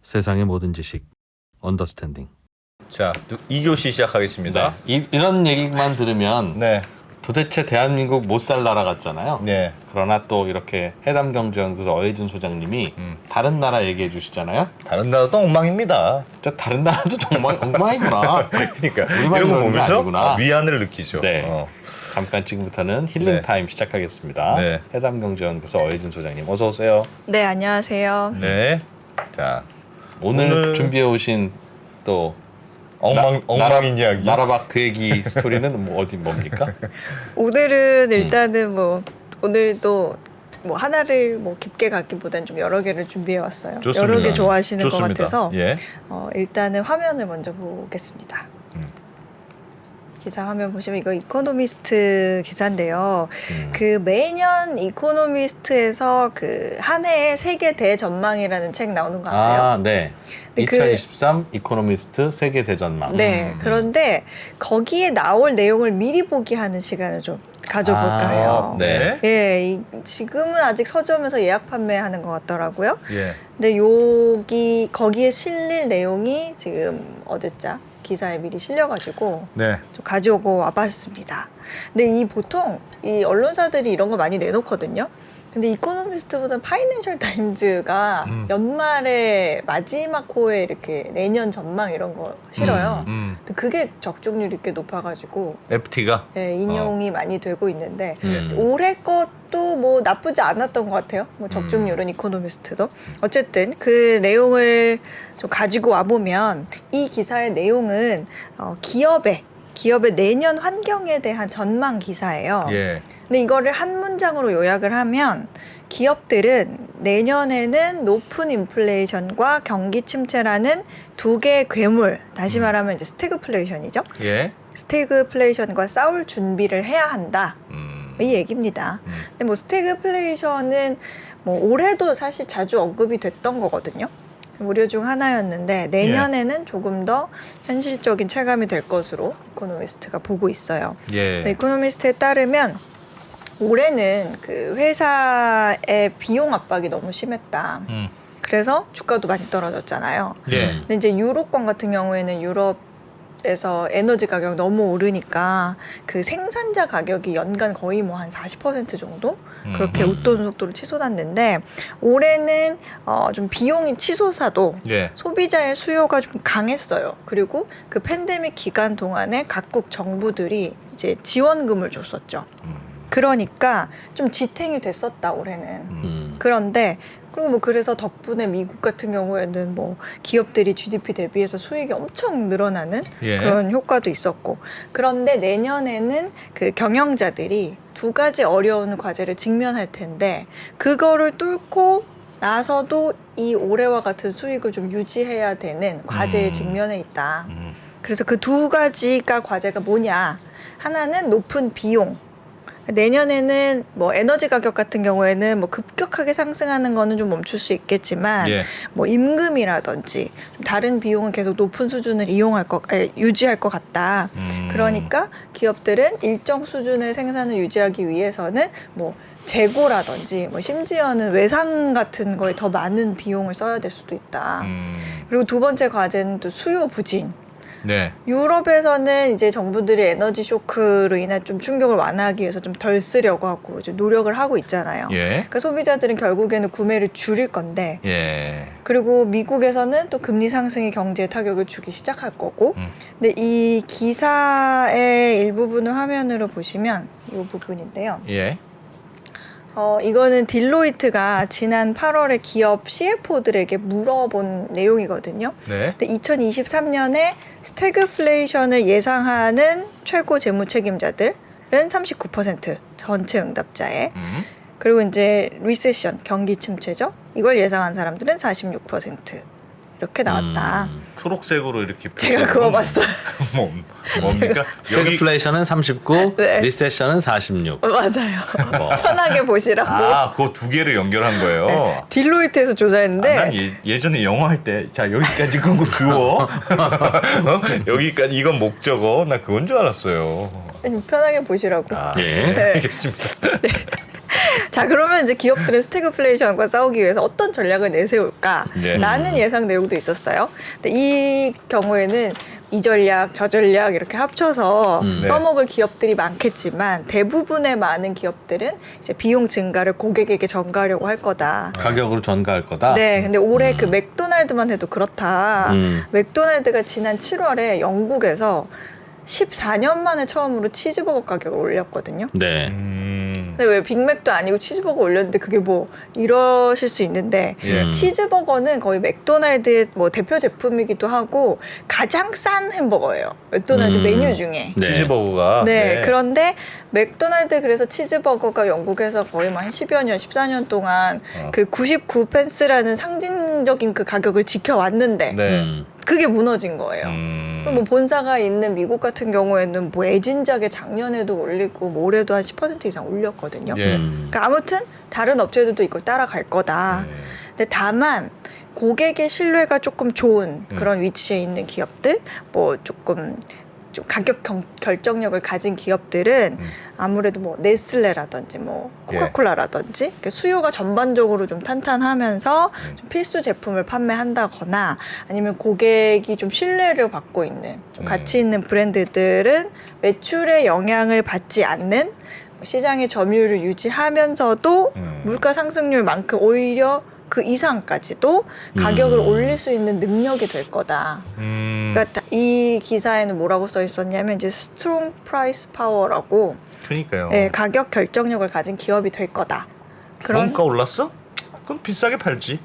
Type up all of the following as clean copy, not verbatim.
세상의 모든 지식 언더스탠딩. 자, 2교시 시작하겠습니다. 이런 얘기만 들으면 네. 도대체 대한민국 못 살 나라 같잖아요. 네. 그러나 또 이렇게 해담경제연구소 어혜진 소장님이 다른 나라 얘기해 주시잖아요. 다른 나라도 엉망입니다. 진짜 다른 나라도 정말 엉망이구나. 그러니까 우리만 이런 거 그런 게 보면서 아니구나. 위안을 느끼죠. 네. 잠깐 지금부터는 힐링 네. 타임 시작하겠습니다. 네. 해담경제연구소 어혜진 소장님 어서 오세요. 네, 안녕하세요. 네. 자, 오늘 준비해 오신 또 엉망인 이야기. 나라 밖 그 얘기 스토리는 뭐 어디 뭡니까? 오늘은 일단은 뭐 오늘도 뭐 하나를 뭐 깊게 갖기보단 좀 여러 개를 준비해 왔어요. 좋습니다. 여러 개 좋아하시는 좋습니다. 것 같아서 예. 일단은 화면을 먼저 보겠습니다. 기사 화면 보시면 이거 이코노미스트 기사인데요. 그 매년 이코노미스트에서 그 한 해의 세계 대전망이라는 책 나오는 거 아세요? 아, 네. 근데 2023 이코노미스트 세계 대전망. 네. 그런데 거기에 나올 내용을 미리 보기 하는 시간을 좀 가져볼까 해요. 네. 예, 지금은 아직 서점에서 예약 판매하는 것 같더라고요. 예. 근데 거기에 실릴 내용이 지금 어제자 기사에 미리 실려가지고 네. 좀 가져오고 와봤습니다. 근데 보통 이 언론사들이 이런 거 많이 내놓거든요. 근데 이코노미스트보다 파이낸셜 타임즈가 연말에 마지막 호에 이렇게 내년 전망 이런 거 실어요. 근데 그게 적중률이 꽤 높아가지고 FT가 예, 인용이 많이 되고 있는데 음. 올해 것도 뭐 나쁘지 않았던 것 같아요. 뭐 적중률은 이코노미스트도 어쨌든 그 내용을 좀 가지고 와 보면 이 기사의 내용은 기업의 내년 환경에 대한 전망 기사예요. 예. 근데 이거를 한 문장으로 요약을 하면 기업들은 내년에는 높은 인플레이션과 경기 침체라는 두 개의 괴물, 다시 말하면 이제 스태그플레이션이죠. 예. 스태그플레이션과 싸울 준비를 해야 한다. 음. 이 얘기입니다. 근데 뭐 스태그플레이션은 뭐 올해도 사실 자주 언급이 됐던 거거든요. 우려 중 하나였는데 내년에는 조금 더 현실적인 체감이 될 것으로 이코노미스트가 보고 있어요. 예. 그래서 이코노미스트에 따르면 올해는 그 회사의 비용 압박이 너무 심했다. 그래서 주가도 많이 떨어졌잖아요. 예. 근데 이제 유로권 같은 경우에는 유럽에서 에너지 가격 너무 오르니까 그 생산자 가격이 연간 거의 뭐 한 40% 정도 그렇게 웃도는 속도로 치솟았는데 올해는 좀 비용이 치솟아도 예. 소비자의 수요가 좀 강했어요. 그리고 그 팬데믹 기간 동안에 각국 정부들이 이제 지원금을 줬었죠. 그러니까 좀 지탱이 됐었다 올해는. 그런데 그리고 뭐 그래서 덕분에 미국 같은 경우에는 뭐 기업들이 GDP 대비해서 수익이 엄청 늘어나는 예. 그런 효과도 있었고 그런데 내년에는 그 경영자들이 두 가지 어려운 과제를 직면할 텐데 그거를 뚫고 나서도 이 올해와 같은 수익을 좀 유지해야 되는 과제에 직면해 있다. 그래서 그 두 가지가 과제가 뭐냐? 하나는 높은 비용. 내년에는 뭐 에너지 가격 같은 경우에는 뭐 급격하게 상승하는 거는 좀 멈출 수 있겠지만 예. 뭐 임금이라든지 다른 비용은 계속 높은 수준을 유지할 것 같다. 그러니까 기업들은 일정 수준의 생산을 유지하기 위해서는 뭐 재고라든지 뭐 심지어는 외상 같은 거에 더 많은 비용을 써야 될 수도 있다. 그리고 두 번째 과제는 또 수요 부진. 네. 유럽에서는 이제 정부들이 에너지 쇼크로 인한 좀 충격을 완화하기 위해서 좀 덜 쓰려고 하고 이제 노력을 하고 있잖아요. 예. 그러니까 소비자들은 결국에는 구매를 줄일 건데 예. 그리고 미국에서는 또 금리 상승이 경제에 타격을 주기 시작할 거고 근데 이 기사의 일부분을 화면으로 보시면 이 부분인데요. 예. 이거는 딜로이트가 지난 8월에 기업 CFO들에게 물어본 내용이거든요. 네. 근데 2023년에 스태그플레이션을 예상하는 최고 재무 책임자들은 39% 전체 응답자에 그리고 이제 리세션 경기 침체죠. 이걸 예상한 사람들은 46% 이렇게 나왔다. 초록색으로 이렇게 제가 그거 봤어요. 뭡니까? 스태그플레이션은 39, 네. 리세션은 46. 맞아요. 편하게 보시라고. 그 두 개를 연결한 거예요. 딜로이트에서 조사했는데 난 예전에 영어 할 때 자 여기까지 그거 주어 여기까지 이건 목적어 나 그건 줄 알았어요. 편하게 보시라고. 예. 네. 알겠습니다. 자, 그러면 이제 기업들은 스태그플레이션과 싸우기 위해서 어떤 전략을 내세울까라는 네. 예상 내용도 있었어요. 근데 이 경우에는 이 전략, 저 전략 이렇게 합쳐서 네. 써먹을 기업들이 많겠지만 대부분의 많은 기업들은 이제 비용 증가를 고객에게 전가하려고 할 거다. 가격으로 전가할 거다. 네, 근데 올해 그 맥도날드만 해도 그렇다. 음. 맥도날드가 지난 7월에 영국에서 14년 만에 처음으로 치즈버거 가격을 올렸거든요. 네. 근데 왜 빅맥도 아니고 치즈버거 올렸는데 그게 뭐 이러실 수 있는데 예. 치즈버거는 거의 맥도날드의 뭐 대표 제품이기도 하고 가장 싼 햄버거예요. 맥도날드 메뉴 중에. 네. 치즈버거가. 네, 그런데 맥도날드 그래서 치즈버거가 영국에서 거의 뭐 한 10여 년, 14년 동안 그 99펜스라는 상징적인 그 가격을 지켜왔는데 네. 그게 무너진 거예요. 그럼 뭐 본사가 있는 미국 같은 경우에는 뭐 애진작에 작년에도 올리고 뭐 올해도 한 10% 이상 올렸거든요. 예. 그러니까 아무튼 다른 업체들도 이걸 따라갈 거다. 근데 다만 고객의 신뢰가 조금 좋은 그런 위치에 있는 기업들, 뭐 조금 좀 가격 결정력을 가진 기업들은 아무래도 뭐 네슬레라든지 뭐 코카콜라라든지 이렇게 수요가 전반적으로 좀 탄탄하면서 좀 필수 제품을 판매한다거나 아니면 고객이 좀 신뢰를 받고 있는 좀 가치 있는 브랜드들은 매출에 영향을 받지 않는 시장의 점유율을 유지하면서도 물가 상승률만큼 오히려 그 이상까지도 가격을 올릴 수 있는 능력이 될 거다. 그러니까 이 기사에는 뭐라고 써 있었냐면 이제 strong price power라고 그러니까요. 네, 가격 결정력을 가진 기업이 될 거다. 그런 원가 올랐어? 그럼 비싸게 팔지.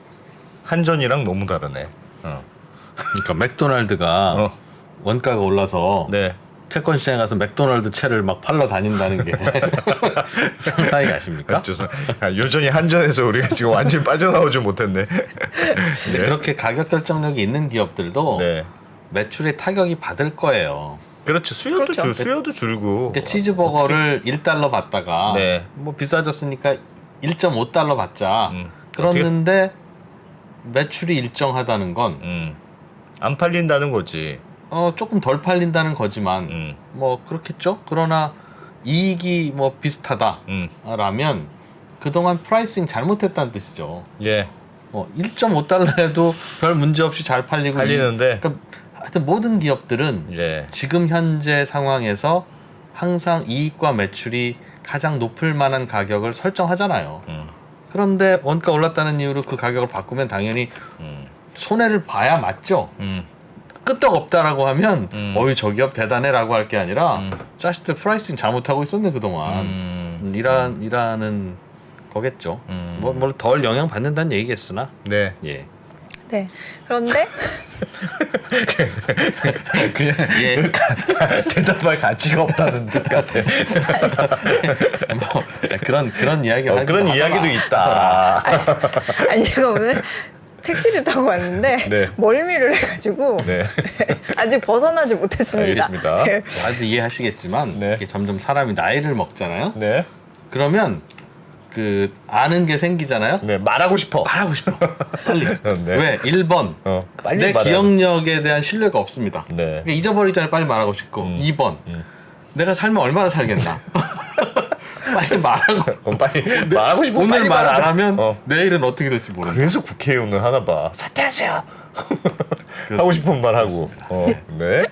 한전이랑 너무 다르네. 그러니까 맥도날드가 원가가 올라서 네. 채권 시장에 가서 맥도날드 채를 막 팔러 다닌다는 게 상상이 가십니까? 여전히 한전에서 우리가 지금 완전히 빠져나오지 못했네. 네. 그렇게 가격 결정력이 있는 기업들도 네. 매출에 타격이 받을 거예요. 그렇죠. 수요도 그렇죠. 수요도 줄고. 그러니까 치즈버거를 1달러 받다가 네. 뭐 비싸졌으니까 1.5달러 받자. 그랬는데 매출이 일정하다는 건 안 팔린다는 거지. 조금 덜 팔린다는 거지만 뭐 그렇겠죠. 그러나 이익이 뭐 비슷하다라면 그동안 프라이싱 잘못했다는 뜻이죠. 예. 1.5달러에도 별 문제 없이 잘 팔리고 팔리는데. 그러니까 하여튼 모든 기업들은 예. 지금 현재 상황에서 항상 이익과 매출이 가장 높을 만한 가격을 설정하잖아요. 그런데 원가 올랐다는 이유로 그 가격을 바꾸면 당연히 손해를 봐야 맞죠. 끄떡없다라고 하면 어이 저 기업 대단해라고 할 게 아니라 자식들 프라이싱 잘못하고 있었네 그동안 이라는 거겠죠. 뭐 덜 영향 받는다는 얘기겠으나 네. 예. 네. 그런데 그냥 예. 대답할 가치가 없다는 뜻 같아. 뭐 그런 이야기가 그런 이야기도 있다. 아니 제가 오늘 택시를 타고 왔는데 네. 멀미를 해가지고 네. 아직 벗어나지 못했습니다. 알겠습니다. 네. 다들 이해하시겠지만 네. 이게 점점 사람이 나이를 먹잖아요. 네. 그러면 그 아는 게 생기잖아요. 네. 말하고 싶어. 말하고 싶어. 빨리. 네. 왜? 1번. 빨리 내 말해야 기억력에 대한 신뢰가 없습니다. 네. 그러니까 잊어버리기 전에 빨리 말하고 싶고. 2번. 내가 살면 얼마나 살겠나. 빨리 말하고. 빨리 말하고 싶어. 오늘 빨리 말 안 말하자. 하면 내일은 어떻게 될지 모르는. 그래서 국회의원을 하나 봐. 사퇴하세요. 하고 싶은 말 하고. 네.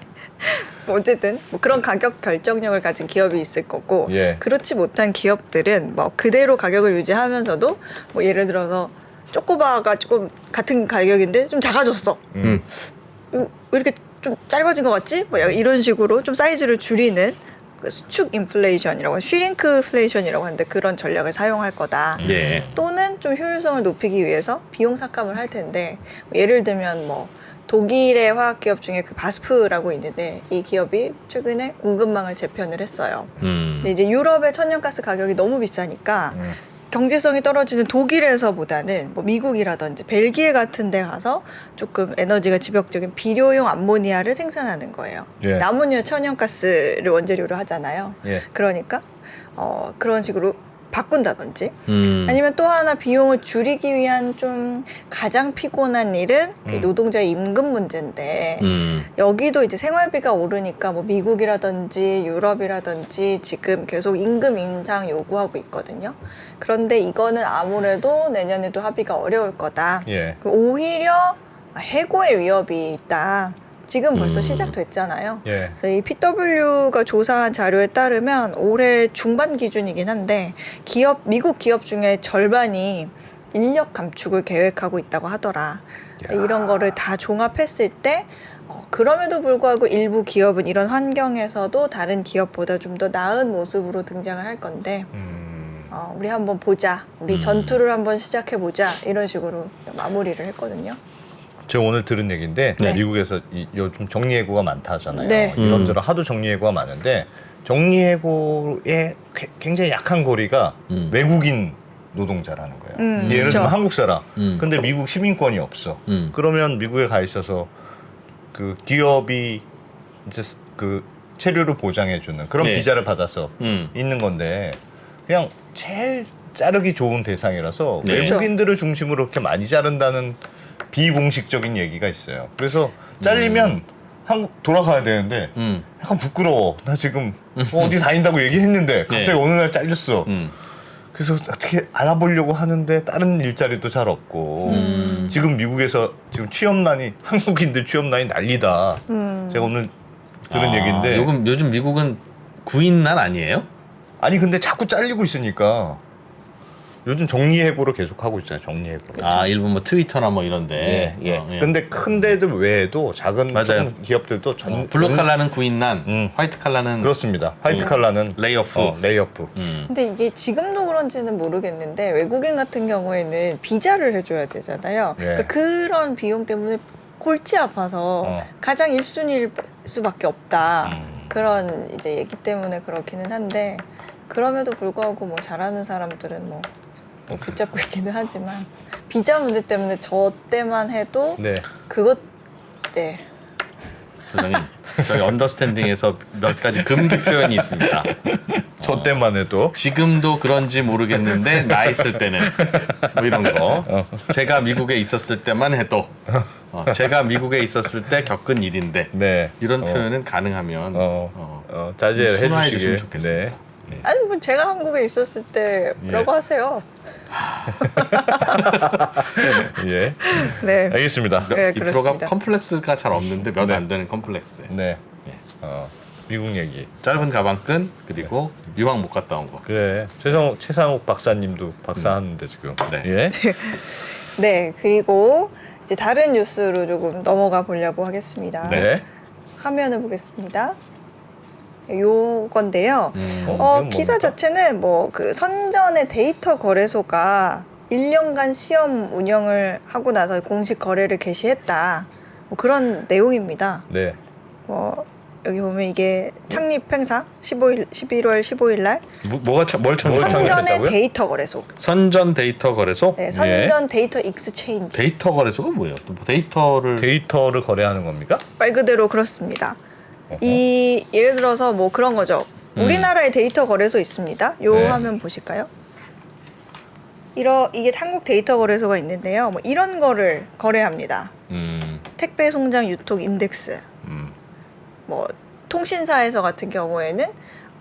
어쨌든 뭐 그런 가격 결정력을 가진 기업이 있을 거고 예. 그렇지 못한 기업들은 뭐 그대로 가격을 유지하면서도 뭐 예를 들어서 초코바가 조금 같은 가격인데 좀 작아졌어. 왜 이렇게 좀 짧아진 것 같지? 뭐 약간 이런 식으로 좀 사이즈를 줄이는 그 수축 인플레이션이라고 슈링크플레이션이라고 하는데 그런 전략을 사용할 거다. 예. 또는 좀 효율성을 높이기 위해서 비용 삭감을 할 텐데 뭐 예를 들면 뭐 독일의 화학기업 중에 그 바스프라고 있는데 이 기업이 최근에 공급망을 재편을 했어요. 근데 이제 유럽의 천연가스 가격이 너무 비싸니까 경제성이 떨어지는 독일에서보다는 뭐 미국이라든지 벨기에 같은 데 가서 조금 에너지가 지역적인 비료용 암모니아를 생산하는 거예요. 예. 암모니아 천연가스를 원재료로 하잖아요. 예. 그러니까 그런 식으로 바꾼다든지 아니면 또 하나 비용을 줄이기 위한 좀 가장 피곤한 일은 그 노동자의 임금 문제인데 여기도 이제 생활비가 오르니까 뭐 미국이라든지 유럽이라든지 지금 계속 임금 인상 요구하고 있거든요. 그런데 이거는 아무래도 내년에도 합의가 어려울 거다. 예. 오히려 해고의 위협이 있다. 지금 벌써 시작됐잖아요. 예. 그래서 이 PW가 조사한 자료에 따르면 올해 중반 기준이긴 한데 미국 기업 중에 절반이 인력 감축을 계획하고 있다고 하더라. 이런 거를 다 종합했을 때 그럼에도 불구하고 일부 기업은 이런 환경에서도 다른 기업보다 좀 더 나은 모습으로 등장을 할 건데 우리 한번 보자. 우리 전투를 한번 시작해보자. 이런 식으로 마무리를 했거든요. 제가 오늘 들은 얘기인데 네. 미국에서 요즘 정리해고가 많다 하잖아요. 네. 이런저런 하도 정리해고가 많은데 정리해고에 굉장히 약한 고리가 외국인 노동자라는 거예요. 예를 그쵸. 들면 한국 사람. 근데 미국 시민권이 없어. 그러면 미국에 가 있어서 그 기업이 이제 그 체류를 보장해주는 그런 네. 비자를 받아서 있는 건데 그냥 제일 자르기 좋은 대상이라서 네. 외국인들을 중심으로 그렇게 많이 자른다는 비공식적인 얘기가 있어요. 그래서 잘리면 한국 돌아가야 되는데 약간 부끄러워. 나 지금 어디 다닌다고 얘기했는데 갑자기 네. 어느 날 잘렸어. 그래서 어떻게 알아보려고 하는데 다른 일자리도 잘 없고 지금 미국에서 지금 취업난이 한국인들 취업난이 난리다. 제가 오늘 들은 얘기인데 요즘 미국은 구인난 아니에요? 아니 근데 자꾸 잘리고 있으니까 요즘 정리해고를 계속 하고 있어요. 정리해고. 일본 뭐 트위터나 뭐 이런데. 예. 근데 큰 데들 외에도 작은 맞아요. 조금 기업들도 블루 칼라는 구인난, 화이트 칼라는 그렇습니다. 화이트 칼라는 레이오프. 레이오프. 근데 이게 지금도 그런지는 모르겠는데 외국인 같은 경우에는 비자를 해줘야 되잖아요. 예. 그러니까 그런 비용 때문에 골치 아파서 가장 1순위일 수밖에 없다. 그런 이제 얘기 때문에 그렇기는 한데 그럼에도 불구하고 뭐 잘하는 사람들은 뭐 붙잡고 있기는 하지만 비자 문제 때문에 저 때만 해도 네. 그것 네. 소장님, 저희 언더스탠딩에서 몇 가지 금기 표현이 있습니다. 저 때만 해도 지금도 그런지 모르겠는데 나 있을 때는 뭐 이런 거. 제가 미국에 있었을 때만 해도 제가 미국에 있었을 때 겪은 일인데 네. 이런 표현은 가능하면 자제해 순화해 주시길. 주시면 좋겠습니다. 네. 아니 뭐 제가 한국에 있었을 때라고 하세요. 예. 네. 알겠습니다. 네, 이 프로가 그렇습니다. 컴플렉스가 잘 없는데 몇 네. 안 되는 컴플렉스. 네. 미국 얘기. 짧은 가방끈 그리고 유학 못 갔다 온 거. 그래. 최상욱 박사님도 박사하는데 지금. 네. 예. 네, 그리고 이제 다른 뉴스로 조금 넘어가 보려고 하겠습니다. 네. 화면을 보겠습니다. 요건데요. 이건 뭡니까? 기사 자체는 뭐 그 선전의 데이터 거래소가 1년간 시험 운영을 하고 나서 공식 거래를 개시했다. 뭐 그런 내용입니다. 네. 뭐 여기 보면 이게 창립 행사 11월 15일 날 뭘 뭘 창립? 선전의 창립했다고요? 데이터 거래소. 선전 데이터 거래소? 네, 선전 데이터 익스체인지. 데이터 거래소가 뭐예요? 또 데이터를 데이터를 거래하는 겁니까? 말 그대로 그렇습니다. 이 예를 들어서 뭐 그런 거죠. 우리나라에 데이터 거래소 있습니다. 요 네. 화면 보실까요? 이게 한국 데이터 거래소가 있는데요. 뭐 이런 거를 거래합니다. 택배 송장 유통 인덱스. 뭐 통신사에서 같은 경우에는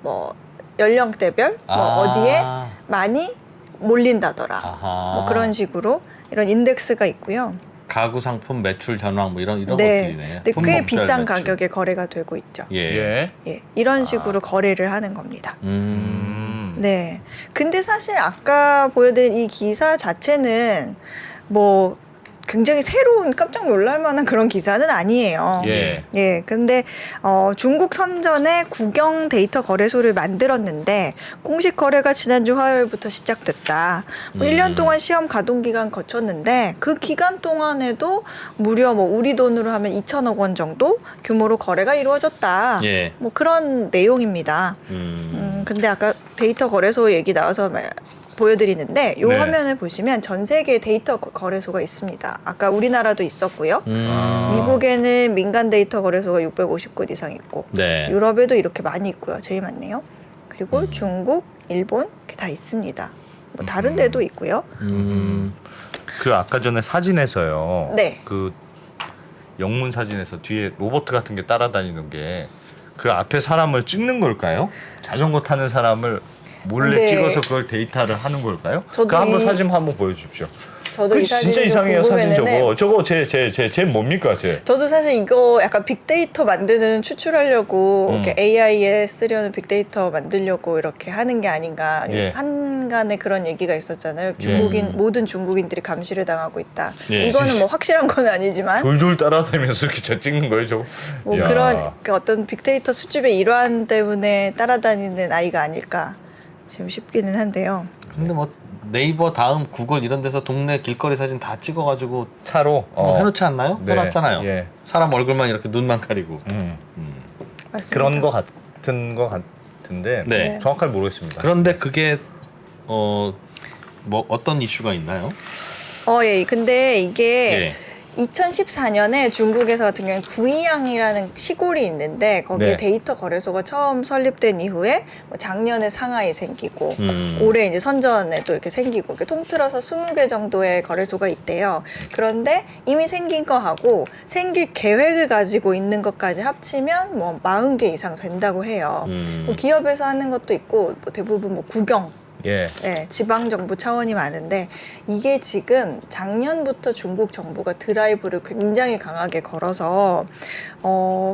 뭐 연령대별 뭐 어디에 많이 몰린다더라. 아하. 뭐 그런 식으로 이런 인덱스가 있고요. 가구 상품 매출 현황 뭐 이런 네. 것들이네. 근데 꽤 품목별 비싼 매출. 가격에 거래가 되고 있죠. 예. 예, 이런 식으로 거래를 하는 겁니다. 음. 네. 근데 사실 아까 보여드린 이 기사 자체는 뭐 굉장히 새로운 깜짝 놀랄 만한 그런 기사는 아니에요. 예. 예. 근데 중국 선전에 국영 데이터 거래소를 만들었는데 공식 거래가 지난주 화요일부터 시작됐다. 뭐 1년 동안 시험 가동 기간 거쳤는데 그 기간 동안에도 무려 뭐 우리 돈으로 하면 2천억 원 정도 규모로 거래가 이루어졌다. 예. 뭐 그런 내용입니다. 근데 아까 데이터 거래소 얘기 나와서 보여드리는데 이 네. 화면을 보시면 전 세계에 데이터 거래소가 있습니다. 아까 우리나라도 있었고요. 미국에는 민간 데이터 거래소가 650곳 이상 있고 네. 유럽에도 이렇게 많이 있고요. 제일 많네요. 그리고 중국, 일본 이렇게 다 있습니다. 뭐 다른 데도 있고요. 그 아까 전에 사진에서요. 네. 그 영문 사진에서 뒤에 로봇 같은 게 따라다니는 게 그 앞에 사람을 찍는 걸까요? 자전거 타는 사람을 몰래 네. 찍어서 그걸 데이터를 하는 걸까요? 저도 그 한번 이- 사진 한번 보여주십시오. 저도 그 이 사진 진짜 이상해요 사진 궁금했는데 저거. 저거 제 뭡니까 제? 저도 사실 이거 약간 빅데이터 만드는 추출하려고 이렇게 AI에 쓰려는 빅데이터 만들려고 이렇게 하는 게 아닌가. 예. 한간에 그런 얘기가 있었잖아요. 모든 중국인들이 감시를 당하고 있다. 예. 이거는 뭐 확실한 건 아니지만 졸졸 따라다니면서 이렇게 저 찍는 거예요 저거. 뭐 야. 그런 그 어떤 빅데이터 수집의 일환 때문에 따라다니는 아이가 아닐까 지금 싶기는 한데요. 근데 뭐 네이버 다음 구글 이런 데서 동네 길거리 사진 다 찍어가지고 차로 해놓지 않나요? 네. 해놨잖아요. 예. 사람 얼굴만 이렇게 눈만 가리고. 맞습니다. 그런 거 같은 거 같은데 네. 정확하게 모르겠습니다. 그런데 그게 뭐 어떤 이슈가 있나요? 예. 근데 이게 예. 2014년에 중국에서 같은 경우는 구이양이라는 시골이 있는데 거기에 네. 데이터 거래소가 처음 설립된 이후에 뭐 작년에 상하이에 생기고 음. 올해 이제 선전에 또 이렇게 생기고 이렇게 통틀어서 20개 정도의 거래소가 있대요. 그런데 이미 생긴 거하고 생길 계획을 가지고 있는 것까지 합치면 뭐 40개 이상 된다고 해요. 뭐 기업에서 하는 것도 있고 뭐 대부분 뭐 국영 예. 네, 지방 정부 차원이 많은데 이게 지금 작년부터 중국 정부가 드라이브를 굉장히 강하게 걸어서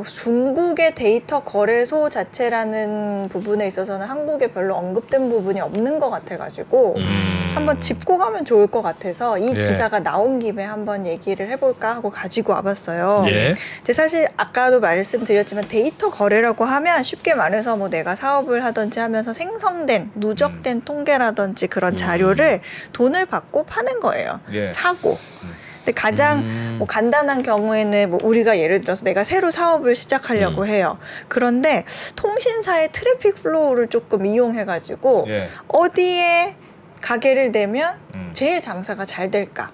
중국의 데이터 거래소 자체라는 부분에 있어서는 한국에 별로 언급된 부분이 없는 것 같아가지고 한번 짚고 가면 좋을 것 같아서 이 예. 기사가 나온 김에 한번 얘기를 해볼까 하고 가지고 와봤어요. 예. 근데 사실 아까도 말씀드렸지만 데이터 거래라고 하면 쉽게 말해서 뭐 내가 사업을 하든지 하면서 생성된 누적된 통계라든지 그런 자료를 돈을 받고 파는 거예요. 예. 사고. 근데 가장 뭐 간단한 경우에는 뭐 우리가 예를 들어서 내가 새로 사업을 시작하려고 해요. 그런데 통신사의 트래픽 플로우를 조금 이용해가지고 예. 어디에 가게를 대면 음. 제일 장사가 잘 될까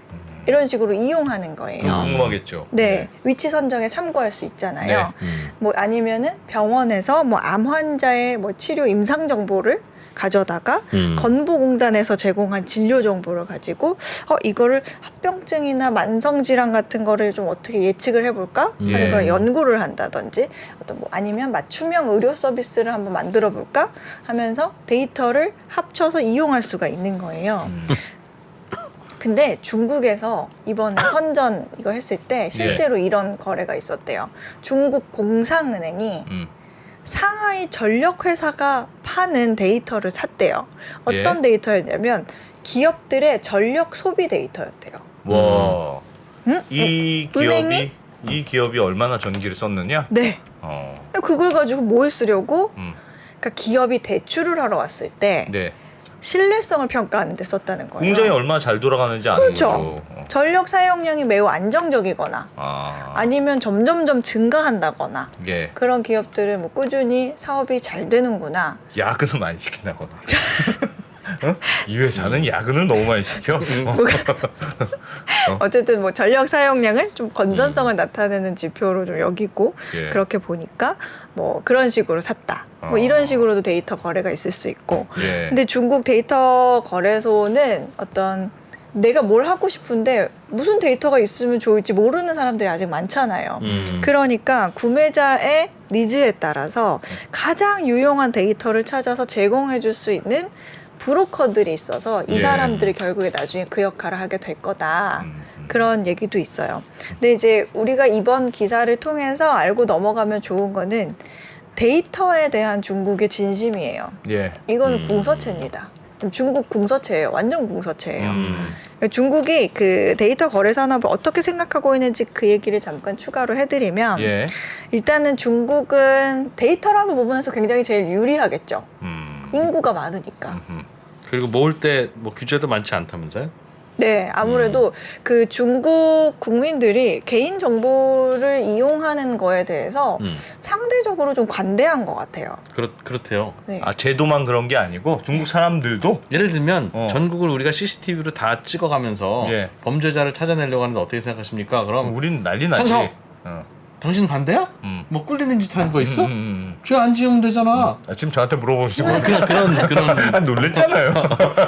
이런 식으로 이용하는 거예요. 궁금하겠죠. 네, 위치 선정에 참고할 수 있잖아요. 네. 뭐 아니면은 병원에서 뭐 암 환자의 뭐 치료 임상 정보를 가져다가 건보공단에서 제공한 진료 정보를 가지고 이거를 합병증이나 만성질환 같은 거를 좀 어떻게 예측을 해볼까 하는 예. 그런 연구를 한다든지 어떤 뭐 아니면 맞춤형 의료 서비스를 한번 만들어 볼까 하면서 데이터를 합쳐서 이용할 수가 있는 거예요. 근데 중국에서 이번에 선전 이거 했을 때 실제로 이런 거래가 있었대요. 중국 공상은행이 상하이 전력회사가 파는 데이터를 샀대요. 어떤 예. 데이터였냐면 기업들의 전력 소비 데이터였대요. 와. 응? 이 은행이? 기업이 얼마나 전기를 썼느냐? 네. 그걸 가지고 뭘 쓰려고? 그러니까 기업이 대출을 하러 왔을 때 네. 신뢰성을 평가하는 데 썼다는 거예요. 공장이 얼마나 잘 돌아가는지 아는 그렇죠. 거죠. 전력 사용량이 매우 안정적이거나 아니면 점점점 증가한다거나 예. 그런 기업들은 뭐 꾸준히 사업이 잘 되는구나. 야근을 많이 시킨다거나. 이 회사는 야근을 너무 많이 시켜. 어쨌든 뭐 전력 사용량을 좀 건전성을 나타내는 지표로 좀 여기고 예. 그렇게 보니까 뭐 그런 식으로 샀다. 뭐 이런 식으로도 데이터 거래가 있을 수 있고. 예. 근데 중국 데이터 거래소는 어떤 내가 뭘 하고 싶은데 무슨 데이터가 있으면 좋을지 모르는 사람들이 아직 많잖아요. 그러니까 구매자의 니즈에 따라서 가장 유용한 데이터를 찾아서 제공해 줄 수 있는 브로커들이 있어서 이 예. 사람들이 결국에 나중에 그 역할을 하게 될 거다. 그런 얘기도 있어요. 근데 이제 우리가 이번 기사를 통해서 알고 넘어가면 좋은 거는 데이터에 대한 중국의 진심이에요. 예. 이거는 궁서체입니다. 중국 궁서체예요. 완전 궁서체예요. 그러니까 중국이 그 데이터 거래 산업을 어떻게 생각하고 있는지 그 얘기를 잠깐 추가로 해드리면 예. 일단은 중국은 데이터라는 부분에서 굉장히 제일 유리하겠죠. 인구가 많으니까. 그리고 모을 때 뭐 규제도 많지 않다면서요? 네, 아무래도 그 중국 국민들이 개인 정보를 이용하는 거에 대해서 상대적으로 좀 관대한 것 같아요. 그렇대요. 네. 제도만 그런 게 아니고 중국 사람들도 예를 들면 전국을 우리가 CCTV로 다 찍어가면서 예. 범죄자를 찾아내려고 하는데 어떻게 생각하십니까? 그럼 우린 난리 나지. 찬성! 당신 반대야? 뭐 꿀리는 짓 하는 거 있어? 음. 죄 안 지으면 되잖아. 지금 저한테 물어보시고 그런 놀랬잖아요.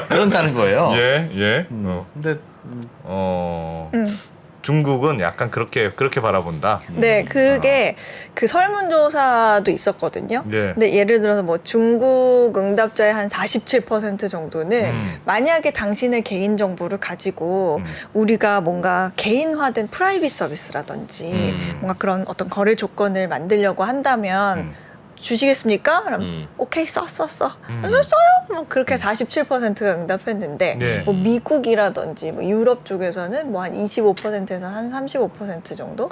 그런다는 거예요. 예. 근데 중국은 약간 그렇게 바라본다. 네, 그게 그 설문조사도 있었거든요. 예. 근데 예를 들어서 뭐 중국 응답자의 한 47% 정도는 만약에 당신의 개인 정보를 가지고 우리가 뭔가 개인화된 프라이빗 서비스라든지 뭔가 그런 어떤 거래 조건을 만들려고 한다면 주시겠습니까? 그럼 오케이 써. 써요? 뭐 그렇게 47%가 응답했는데 네. 뭐 미국이라든지 뭐 유럽 쪽에서는 뭐 한 25%에서 한 35% 정도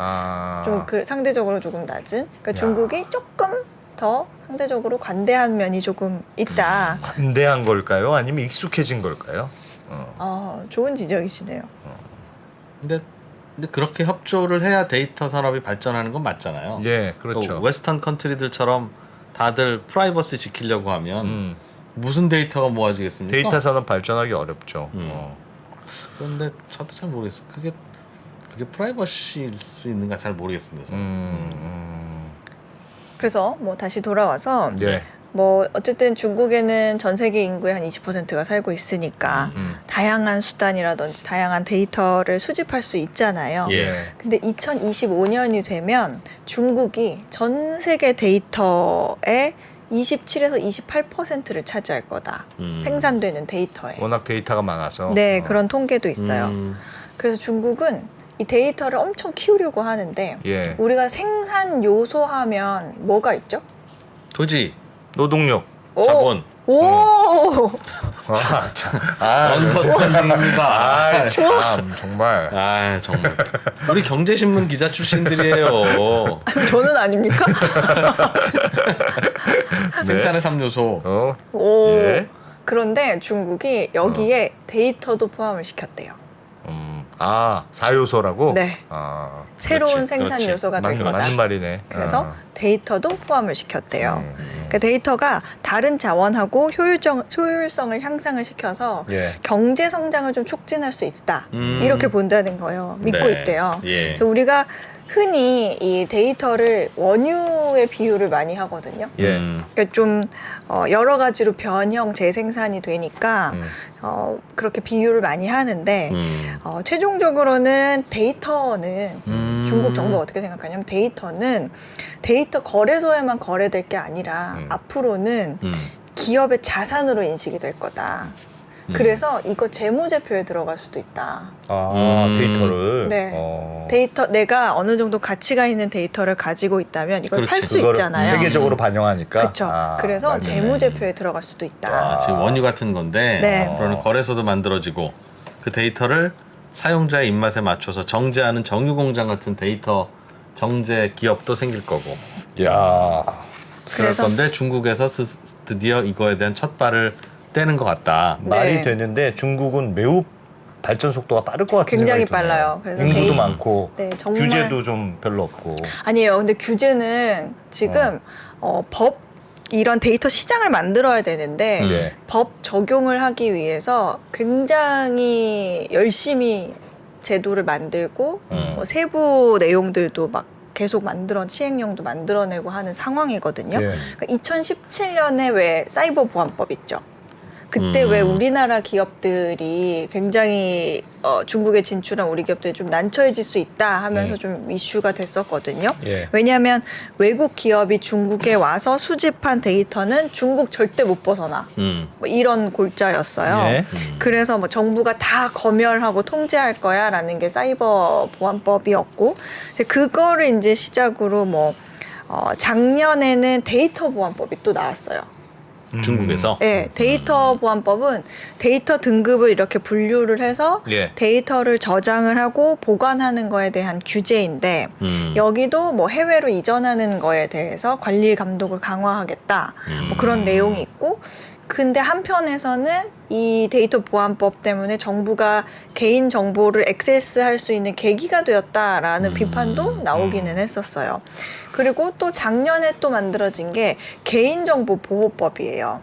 좀 그 상대적으로 조금 낮은. 그러니까 중국이 조금 더 상대적으로 관대한 면이 조금 있다. 관대한 걸까요? 아니면 익숙해진 걸까요? 좋은 지적이시네요. 근데 그렇게 협조를 해야 데이터 산업이 발전하는 건 맞잖아요. 예, 그렇죠. 또 웨스턴 컨트리들처럼 다들 프라이버시 지키려고 하면 무슨 데이터가 모아지겠습니까? 데이터 산업 발전하기 어렵죠. 그런데 저도 잘 모르겠어요. 그게 프라이버시일 수 있는가 잘 모르겠습니다. 저는. 그래서 뭐 다시 돌아와서 예. 뭐 어쨌든 중국에는 전 세계 인구의 한 20%가 살고 있으니까 다양한 수단이라든지 다양한 데이터를 수집할 수 있잖아요. 예. 근데 2025년이 되면 중국이 전 세계 데이터의 27에서 28%를 차지할 거다. 생산되는 데이터에. 워낙 데이터가 많아서. 네, 그런 통계도 있어요. 그래서 중국은 이 데이터를 엄청 키우려고 하는데 예. 우리가 생산 요소 하면 뭐가 있죠? 토지, 노동력. 자본, 오! 참. 언더스탠딩입니다. 참 정말. 정말. 우리 경제신문 기자 출신들이에요. 저는 아닙니까? 생산의 3요소. 오. 예. 그런데 중국이 여기에 데이터도 포함을 시켰대요. 4요소라고? 네. 새로운 그렇지, 생산 그렇지. 요소가 될 거다. 맞는 말이네. 그래서 데이터도 포함을 시켰대요. 그러니까 데이터가 다른 자원하고 효율성을 향상을 시켜서 예. 경제 성장을 좀 촉진할 수 있다. 이렇게 본다는 거예요. 믿고 네. 있대요. 예. 그래서 우리가 흔히 이 데이터를 원유의 비유를 많이 하거든요. 예. 그러니까 좀 여러 가지로 변형 재생산이 되니까 그렇게 비유를 많이 하는데 최종적으로는 데이터는 중국 정부가 어떻게 생각하냐면 데이터 거래소에만 거래될 게 아니라 앞으로는 기업의 자산으로 인식이 될 거다. 그래서 이거 재무제표에 들어갈 수도 있다. 데이터를. 네. 데이터 내가 어느 정도 가치가 있는 데이터를 가지고 있다면 이걸 팔 수 그거를 있잖아요. 회계적으로 반영하니까. 그렇죠. 그래서 맞네. 재무제표에 들어갈 수도 있다. 지금 원유 같은 건데 네. 그러는 거래소도 만들어지고 그 데이터를 사용자의 입맛에 맞춰서 정제하는 정유공장 같은 데이터 정제 기업도 생길 거고. 야. 그럴 그래서- 건데 중국에서 드디어 이거에 대한 첫 발을 떼는 것 같다. 말이 네. 되는데 중국은 매우 발전 속도가 빠를 것 같은 굉장히 생각이 드네요. 빨라요. 그래서 인구도 많고 네, 정말- 규제도 좀 별로 없고. 아니에요. 근데 규제는 지금 법 이런 데이터 시장을 만들어야 되는데 예. 법 적용을 하기 위해서 굉장히 열심히 제도를 만들고 뭐 세부 내용들도 막 계속 시행령도 만들어내고 하는 상황이거든요. 예. 그러니까 2017년에 왜 사이버 보안법 있죠? 그때 왜 우리나라 기업들이 굉장히 중국에 진출한 우리 기업들이 좀 난처해질 수 있다 하면서 좀 이슈가 됐었거든요. 예. 왜냐하면 외국 기업이 중국에 와서 수집한 데이터는 중국 절대 못 벗어나. 뭐 이런 골자였어요. 예. 그래서 뭐 정부가 다 검열하고 통제할 거야라는 게 사이버 보안법이었고 이제 그거를 이제 시작으로 뭐 작년에는 데이터 보안법이 또 나왔어요. 중국에서. 네, 데이터 보안법은 데이터 등급을 이렇게 분류를 해서 예. 데이터를 저장을 하고 보관하는 거에 대한 규제인데 여기도 뭐 해외로 이전하는 거에 대해서 관리 감독을 강화하겠다 뭐 그런 내용이 있고 근데 한편에서는 이 데이터 보안법 때문에 정부가 개인 정보를 액세스할 수 있는 계기가 되었다라는 비판도 나오기는 했었어요. 그리고 또 작년에 또 만들어진 게 개인정보 보호법이에요.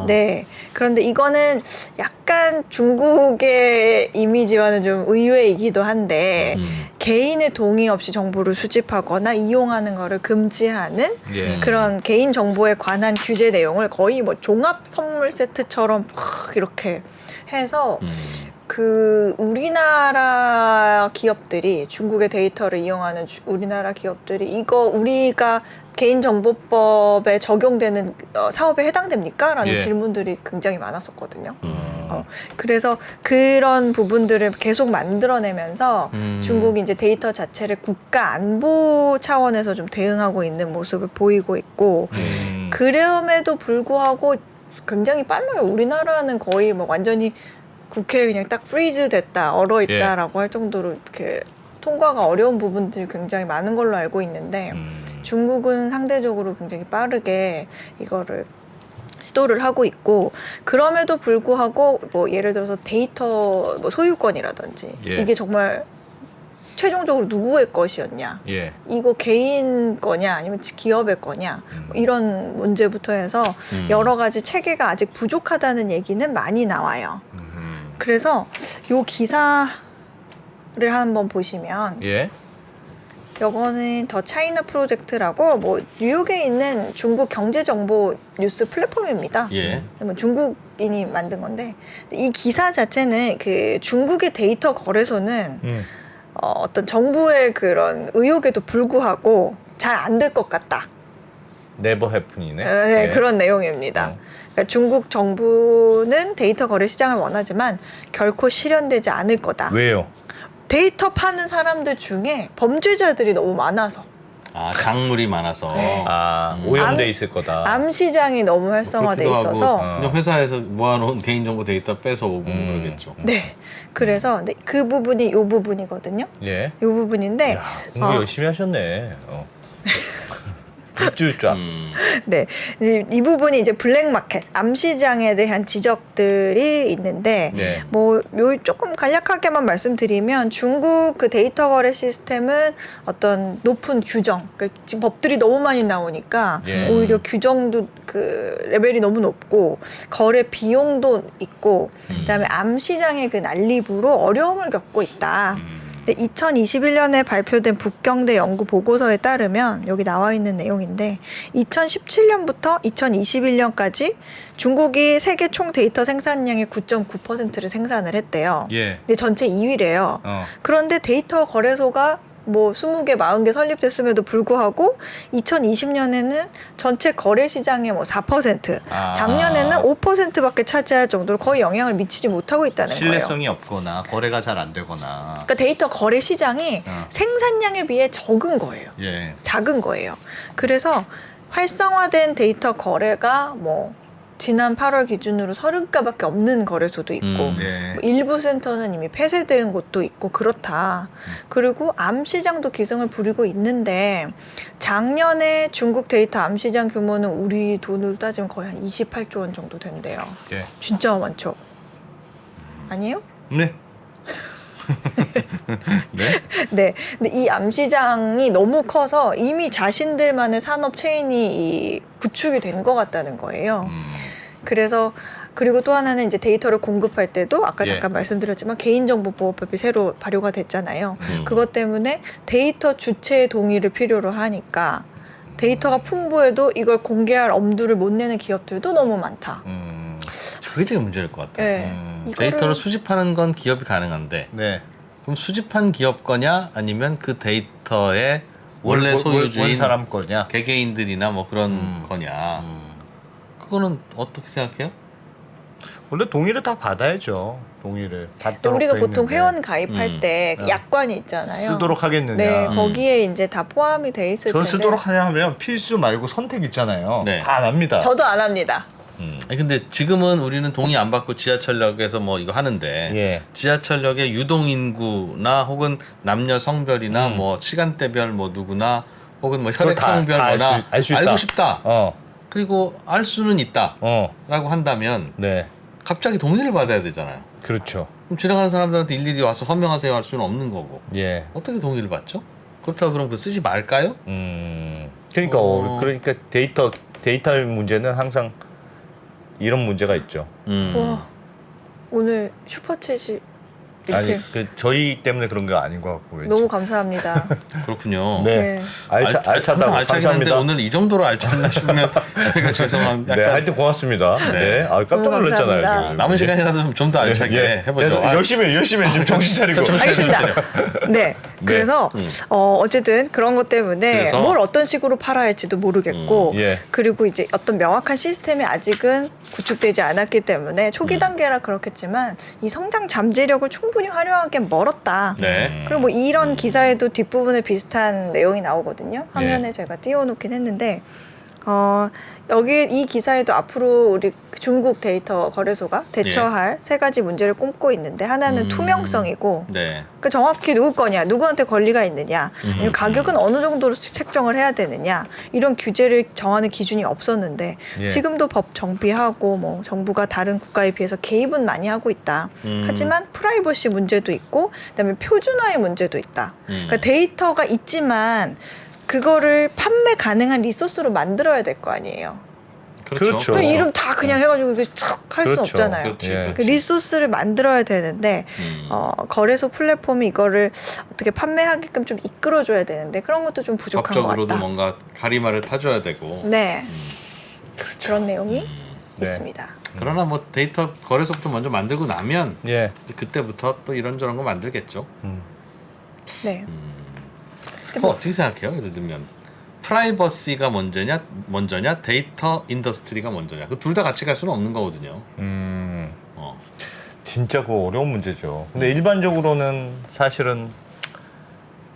네. 그런데 이거는 약간 중국의 이미지와는 좀 의외이기도 한데 개인의 동의 없이 정보를 수집하거나 이용하는 거를 금지하는 예. 그런 개인 정보에 관한 규제 내용을 거의 뭐 종합 선물 세트처럼 막 이렇게 해서 그 우리나라 기업들이 중국의 데이터를 이용하는 우리나라 기업들이 이거 우리가 개인정보법에 적용되는 사업에 해당됩니까? 라는 예. 질문들이 굉장히 많았었거든요. 그래서 그런 부분들을 계속 만들어내면서 중국이 이제 데이터 자체를 국가 안보 차원에서 좀 대응하고 있는 모습을 보이고 있고 그럼에도 불구하고 굉장히 빨라요. 우리나라는 거의 뭐 완전히 국회에 그냥 딱 프리즈 됐다, 얼어 있다라고 할 정도로 이렇게 통과가 어려운 부분들이 굉장히 많은 걸로 알고 있는데 중국은 상대적으로 굉장히 빠르게 이거를 시도를 하고 있고 그럼에도 불구하고 뭐 예를 들어서 데이터 뭐 소유권이라든지 예. 이게 정말 최종적으로 누구의 것이었냐 예. 이거 개인 거냐 아니면 기업의 거냐 뭐 이런 문제부터 해서 여러 가지 체계가 아직 부족하다는 얘기는 많이 나와요. 그래서 요 기사를 한번 보시면 예. 요거는 더 차이나 프로젝트라고 뭐 뉴욕에 있는 중국 경제 정보 뉴스 플랫폼입니다. 예. 뭐 중국인이 만든 건데 이 기사 자체는 그 중국의 데이터 거래소는 어떤 정부의 그런 의혹에도 불구하고 잘 안 될 것 같다. 네버 해픈이네. 네, 예. 그런 내용입니다. 그러니까 중국 정부는 데이터 거래 시장을 원하지만 결코 실현되지 않을 거다. 왜요? 데이터 파는 사람들 중에 범죄자들이 너무 많아서 아, 작물이 많아서. 네. 아, 오염돼 있을 거다. 암 시장이 너무 활성화돼 그렇기도 하고 있어서 그냥 회사에서 모아놓은 개인정보 데이터 뺏어오고 그러겠죠. 네. 그래서 근데 그 부분이 요 부분이거든요. 예. 요 부분인데 야, 공부 열심히 하셨네. 쭉 쫙. 네, 이 부분이 이제 블랙마켓, 암시장에 대한 지적들이 있는데, 네. 뭐 조금 간략하게만 말씀드리면 중국 그 데이터 거래 시스템은 어떤 높은 규정, 그러니까 지금 법들이 너무 많이 나오니까 예. 오히려 규정도 그 레벨이 너무 높고 거래 비용도 있고, 그다음에 암시장의 그 난립으로 어려움을 겪고 있다. 근데 2021년에 발표된 북경대 연구 보고서에 따르면 여기 나와 있는 내용인데 2017년부터 2021년까지 중국이 세계 총 데이터 생산량의 9.9%를 생산을 했대요. 예. 근데 전체 2위래요. 그런데 데이터 거래소가 뭐 20개, 40개 설립됐음에도 불구하고 2020년에는 전체 거래 시장의 뭐 4%, 작년에는 5%밖에 차지할 정도로 거의 영향을 미치지 못하고 있다는 거예요. 신뢰성이 없거나 거래가 잘 안 되거나. 그러니까 데이터 거래 시장이 생산량에 비해 적은 거예요. 예. 작은 거예요. 그래서 활성화된 데이터 거래가 뭐 지난 8월 기준으로 30가밖에 없는 거래소도 있고 예. 뭐 일부 센터는 이미 폐쇄된 곳도 있고 그렇다. 그리고 암 시장도 기승을 부리고 있는데 작년에 중국 데이터 암 시장 규모는 우리 돈으로 따지면 거의 한 28조 원 정도 된대요. 예. 진짜 많죠? 아니에요? 네. 네. 네. 근데 이 암시장이 너무 커서 이미 자신들만의 산업 체인이 구축이 된 것 같다는 거예요. 그래서 그리고 또 하나는 이제 데이터를 공급할 때도 아까 예. 잠깐 말씀드렸지만 개인정보보호법이 새로 발효가 됐잖아요. 그것 때문에 데이터 주체의 동의를 필요로 하니까 데이터가 풍부해도 이걸 공개할 엄두를 못 내는 기업들도 너무 많다. 그게 제일 문제일 것 같아요. 네. 데이터를 수집하는 건 기업이 가능한데 네. 그럼 수집한 기업 거냐 아니면 그 데이터의 원래 소유주인 원 사람 거냐? 개개인들이나 뭐 그런 거냐. 그거는 어떻게 생각해요? 원래 동의를 다 받아야죠. 동의를 근데 받도록 우리가 돼 보통 있는데. 회원 가입할 때 약관이 있잖아요. 쓰도록 하겠느냐. 네, 거기에 이제 다 포함이 돼 있을 전 텐데. 쓰도록 하냐 하면 필수 말고 선택 있잖아요. 네. 다 안 합니다. 저도 안 합니다. 아니, 근데 지금은 우리는 동의 안 받고 지하철역에서 뭐 이거 하는데 예. 지하철역의 유동 인구나 혹은 남녀 성별이나 뭐 시간대별 뭐 누구나 혹은 뭐 그걸 다 혈액형별 알 뭐나 수 있다. 알고 싶다. 어. 그리고 알 수는 있다라고 한다면 네. 갑자기 동의를 받아야 되잖아요. 그렇죠. 그럼 지나가는 사람들한테 일일이 와서 서명하세요 할 수는 없는 거고 예. 어떻게 동의를 받죠? 그렇다고 그럼 그 쓰지 말까요? 그러니까 어. 그러니까 데이터 문제는 항상 이런 문제가 있죠. 와, 오늘 슈퍼챗이 아니 이렇게 그 저희 때문에 그런 거 아닌 것 같고 왠지. 너무 감사합니다. 그렇군요. 네. 네. 알차다고 항상 알차긴 한데 감사합니다. 오늘 이 정도로 알찼나 싶으면 저희가 죄송합니다. 네, 하여튼 고맙습니다. 네, 아 깜짝 너무 놀랐잖아요. 감사합니다. 지금. 남은 시간이라도 좀 더 알차게 예. 해보죠. 예. 열심히 지금 정신 차리고. 알겠습니다. 네. 그래서 어쨌든 그런 것 때문에 그래서? 뭘 어떤 식으로 팔아야 할지도 모르겠고 예. 그리고 이제 어떤 명확한 시스템이 아직은 구축되지 않았기 때문에 초기 단계라 그렇겠지만 이 성장 잠재력을 충분히 활용하기엔 멀었다. 네. 그리고 뭐 이런 기사에도 뒷부분에 비슷한 내용이 나오거든요. 화면에 제가 띄워놓긴 했는데 여기 이 기사에도 앞으로 우리 중국 데이터 거래소가 대처할 세 가지 문제를 꼽고 있는데 하나는 투명성이고 네. 그 정확히 누구 거냐, 누구한테 권리가 있느냐, 아니면 가격은 어느 정도로 책정을 해야 되느냐 이런 규제를 정하는 기준이 없었는데 예. 지금도 법 정비하고 뭐 정부가 다른 국가에 비해서 개입은 많이 하고 있다. 하지만 프라이버시 문제도 있고 그다음에 표준화의 문제도 있다. 그러니까 데이터가 있지만 그거를 판매 가능한 리소스로 만들어야 될 거 아니에요. 그렇죠. 그 이름 다 그냥 해가지고 촥 할 수 그렇죠. 없잖아요. 그렇지. 예. 그렇지. 그 리소스를 만들어야 되는데 거래소 플랫폼이 이거를 어떻게 판매하게끔 좀 이끌어줘야 되는데 그런 것도 좀 부족한 것 법적으로도 같다. 뭔가 가리마를 타줘야 되고. 네, 그런 내용이 네. 있습니다. 그러나 뭐 데이터 거래소부터 먼저 만들고 나면 예. 그때부터 또 이런저런 거 만들겠죠. 네, 그거 어떻게 생각해요? 예를 들면 프라이버시가 먼저냐 데이터 인더스트리가 먼저냐 그 둘 다 같이 갈 수는 없는 거거든요. 어. 진짜 그거 어려운 문제죠. 근데 일반적으로는 사실은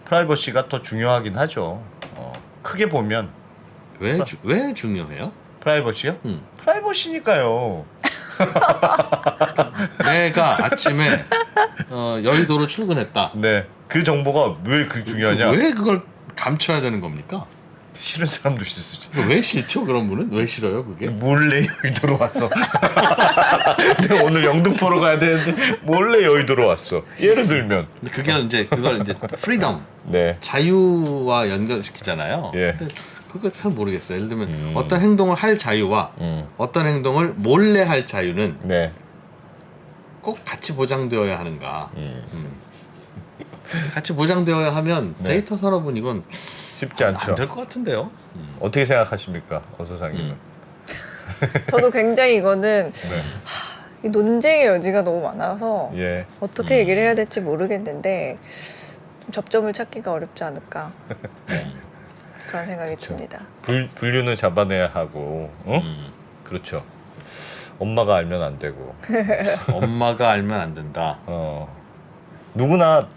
프라이버시가 더 중요하긴 하죠. 크게 보면 왜 중요해요? 프라이버시요? 프라이버시니까요. 내가 아침에 여의도로 출근했다. 네. 그 정보가 왜 그 중요하냐? 왜 그걸 감춰야 되는 겁니까? 싫은 사람도 있을 수 있지. 왜 싫죠? 그런 분은 왜 싫어요? 그게? 몰래 여의도로 왔어. 내가 오늘 영등포로 가야 되는데 몰래 여의도로 왔어. 예를 들면. 근데 그걸 이제 프리덤 네. 자유와 연결시키잖아요. 예. 근데 그거 잘 모르겠어요. 예를 들면 어떤 행동을 할 자유와 음. 어떤 행동을 몰래 할 자유는 네. 꼭 같이 보장되어야 하는가? 같이 보장되어야 하면 네. 데이터 산업은 이건 쉽지 않죠. 안 될 것 같은데요. 어떻게 생각하십니까, 오 소장님은? 저도 굉장히 이거는 네. 이 논쟁의 여지가 너무 많아서 예. 어떻게 얘기를 해야 될지 모르겠는데 좀 접점을 찾기가 어렵지 않을까 그런 생각이 듭니다. 분류는 잡아내야 하고, 어? 그렇죠. 엄마가 알면 안 되고, 엄마가 알면 안 된다. 누구나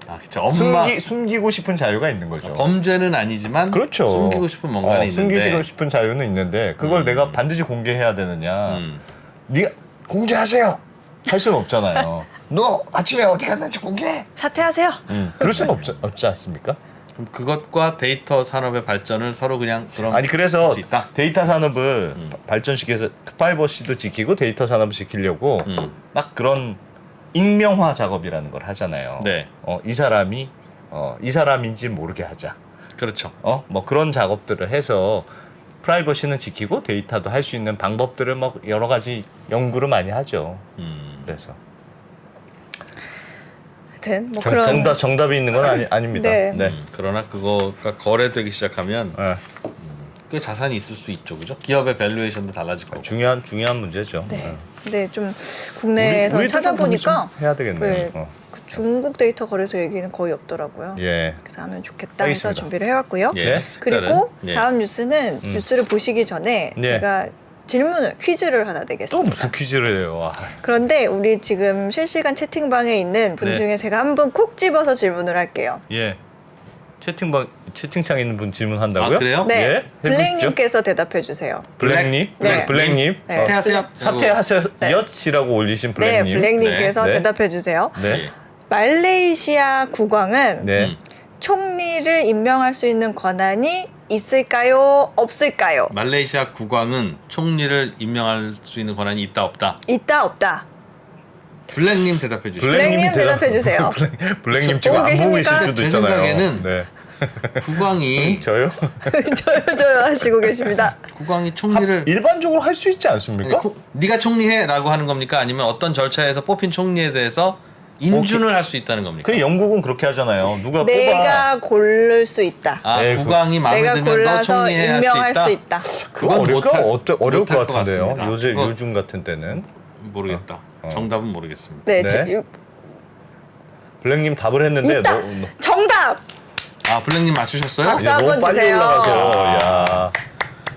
아, 그렇죠. 엄마 숨기고 싶은 자유가 있는 거죠. 범죄는 아니지만 그렇죠. 숨기고 싶은 뭔가는 있는데. 숨기고 싶은 자유는 있는데 그걸 내가 반드시 공개해야 되느냐? 음. 네가 공개하세요. 할 수는 없잖아요. 너 아침에 어디 갔는지 공개해. 사퇴하세요. 그럴 수는 없지 않습니까? 그럼 그것과 데이터 산업의 발전을 서로 그냥 그럼 아니 그래서 할수 있다. 데이터 산업을 발전시켜서 프라이버시도 지키고 데이터 산업을 지키려고 딱 그런 익명화 작업이라는 걸 하잖아요. 네. 이 사람이 이 사람인지 모르게 하자. 그렇죠. 뭐 그런 작업들을 해서 프라이버시는 지키고 데이터도 할 수 있는 방법들을 뭐 여러 가지 연구를 많이 하죠. 그래서 하여튼 뭐 그런 정답이 있는 건 아닙니다. 네. 그러나 그거가 거래되기 시작하면 네. 꽤 자산이 있을 수 있죠, 그죠? 기업의 밸류에이션도 달라질 거고. 중요한 문제죠. 네. 근데 좀 국내에서 우리도 좀 찾아보니까 해야 되겠네요. 네. 그 중국 데이터 거래소 얘기는 거의 없더라고요. 예. 그래서 하면 좋겠다 해서 알겠습니다. 준비를 해왔고요. 예. 그리고 예. 다음 뉴스는 뉴스를 보시기 전에 예. 제가 퀴즈를 하나 또 내겠습니다. 무슨 퀴즈를 해요? 와. 그런데 우리 지금 실시간 채팅방에 있는 분 네. 중에 제가 한 분 콕 집어서 질문을 할게요. 예. 채팅창에 있는 분 질문한다고요? 아, 그래요? 네, 예, 해보십시오. 블랙님께서 대답해 주세요. 블랙님? 네. 블랙님? 네. 사퇴하세요. 사퇴하세요. 네. 엿이라고 올리신 네, 블랙님. 블랙님께서 네. 대답해 주세요. 네. 말레이시아 국왕은 네. 총리를 임명할 수 있는 권한이 있을까요? 없을까요? 말레이시아 국왕은 총리를 임명할 수 있는 권한이 있다 없다. 있다 없다. 블랙님 대답해 주시죠. 블랙님 대답해 주세요. 블랙님 지금 보고 안 보고 계실 계십니까? 수도 제 있잖아요. 생각에는 네. 국왕이 저요? 저요 하시고 계십니다. 국왕이 총리를 일반적으로 할 수 있지 않습니까? 네가 총리해라고 하는 겁니까? 아니면 어떤 절차에서 뽑힌 총리에 대해서 인준을 할 수 있다는 겁니까? 그 영국은 그렇게 하잖아요. 누가 뽑아. 내가 고를 수 있다. 아, 네, 국왕이 마음에 내가 들면 너 골라서 총리해 임명할 수 있다. 그거 그건 어려울까? 못할- 어려울 못할 것 것 같은데요. 같습니다. 그거- 요즘 같은 때는. 모르겠다. 정답은 모르겠습니다. 네, 네. 블랙님 답을 했는데 있다. 정답. 아, 블랙님 맞추셨어요? 박수. 너무 한번 빨리 주세요. 올라가죠. 야.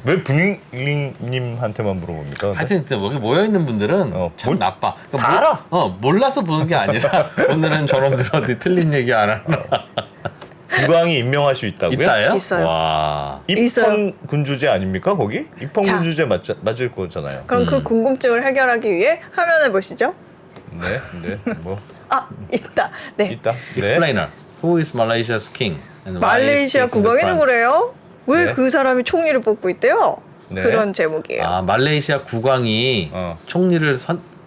왜 블랙님한테만 물어봅니까? 하여튼 여기 모여 있는 분들은 어, 참 나빠. 다 알아. 몰라서 보는 게 아니라 오늘은 저놈들 어디 틀린 얘기 안 하나. 국왕이 임명할 수 있다고요? 있다요? 있어요. 와. 있어요. 군주제 아닙니까 거기? 입헌 자. 군주제 맞을 거잖아요. 그럼 그 궁금증을 해결하기 위해 화면을 보시죠. 네, 뭐 아, 있다. 네. 있다. 네. Explainer. Who is Malaysia's king? And why is 말레이시아 he from the 국왕이 front? 누구래요? 왜 네. 그 사람이 총리를 뽑고 있대요? 네. 그런 제목이에요. 아, 말레이시아 국왕이 어. 총리를